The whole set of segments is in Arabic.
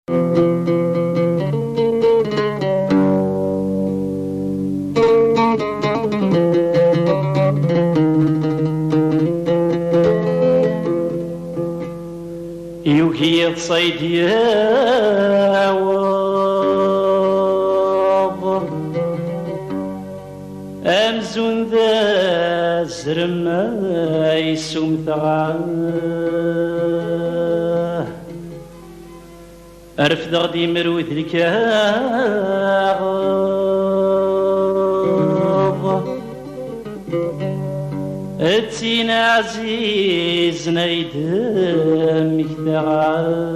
يوهي تصيد ياوض أمزون ذا زرما يسوم ثغاه أرفد غدي مروث الكاغض اتسين عزيز نيدم كثغاه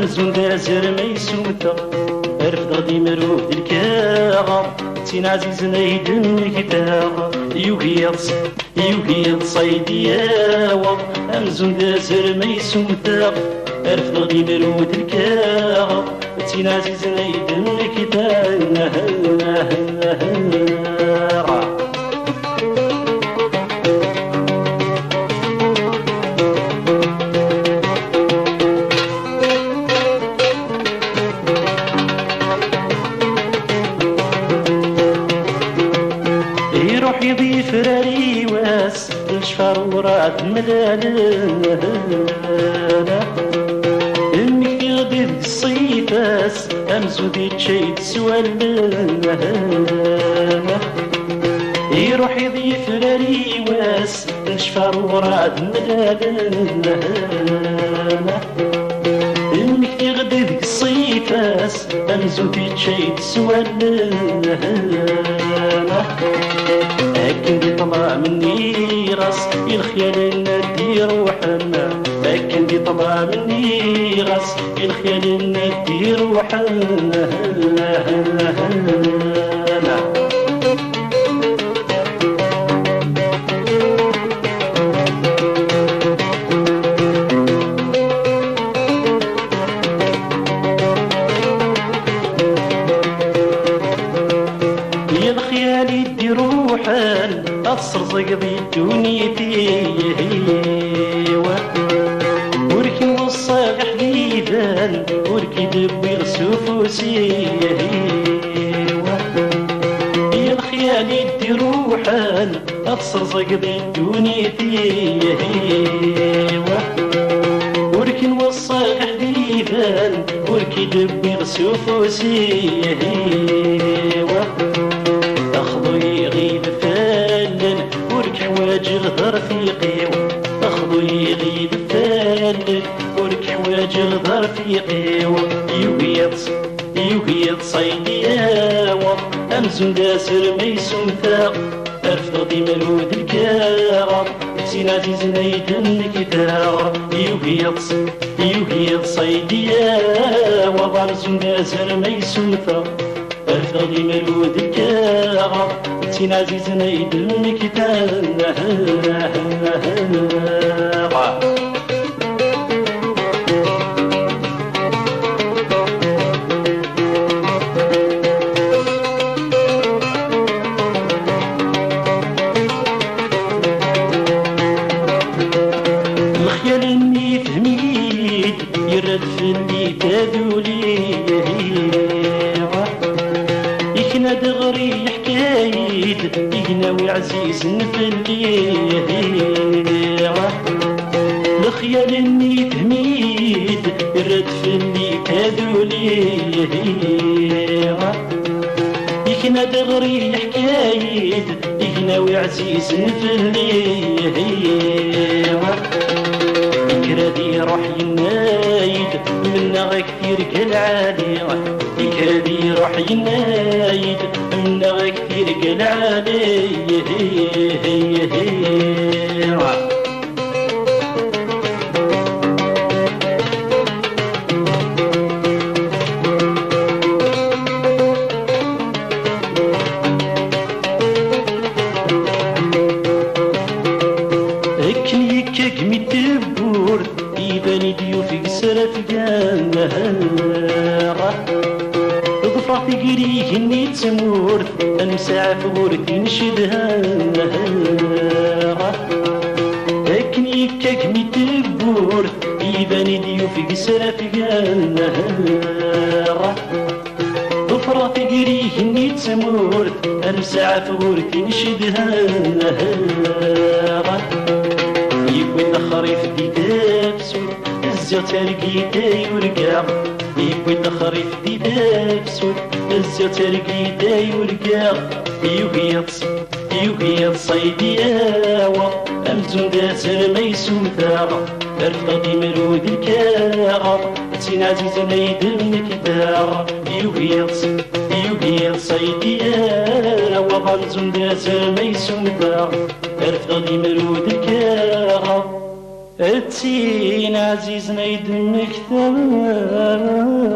أمزون ذا زرما يسومتا أرفد غدي مروف الكاغا تين عزيز نيدم كتاغا يوهي تصيد ياوض أمزون ذا زرما يسومتا أرفد غدي مروف الكاغا تين عزيز نيدم كتاغا يضيف راري واس الشفار وراد ملالا انك يغدي الصيفاس امزو دي تشيد سوالا يروح يضيف راري واس الشفار وراد ملالا انك يغدي الصيفاس امزو دي تشيد سوالا لكن دي طلع مني راس الخيال ندي روحنا لكن دي طلع مني راس الخيال ندي روحنا أصر زقضي دنيتي وركي وصاق حديدان وركي دبي رسوفوسي يا الخيال يدي روحان أصر زقضي دنيتي وركي وصاق حديدان وركي دبي رسوفوسي أخذو يغيب فالن وركواج غدر في قيو أخذو يغيب فالن وركواج غدر في قيو يوهي تصيد ياوض أمزون داسر ميسوم ثاق أرفض دي ملود الكاغض سين عزيز نيدن كتاغ يوهي تصيد ياوض أمزون داسر ميسوم ثاق أرفض دي ملود الكاغض سين عزيز نيدن كتاغ يرد في اللي تذولي يكنا دغري حكايد يقناوي عزيز نفلي الخيال اني تهميد يرد في اللي تذولي يكنا دغري حكايد يقناوي عزيز نفلي كرادي روح ينايد منا كثير كالعالي كرادي روح ينايد منا كثير كالعالي فقريه اني تمورت امسع فغورتي نشدها اكني كاكني تبورت يباني ديوف قسرة فقالنا ضفرة فقريه اني تمورت امسع فغورتي نشدها يكون خريف دي دابسو الزيو ترقيتا يورقا يكون خريف دي دابسو الزيو ترقيتا يورقا يوغيض صيدي آوا أمزون داسر ميسوم ثاغ أرفض مرود الكاغ تين عزيز نيدم كتاغ يوغيض صيدي آوا أمزون داسر ميسوم ثاغ أرفض مرود الكاغ تين عزيز نيدم كتاغ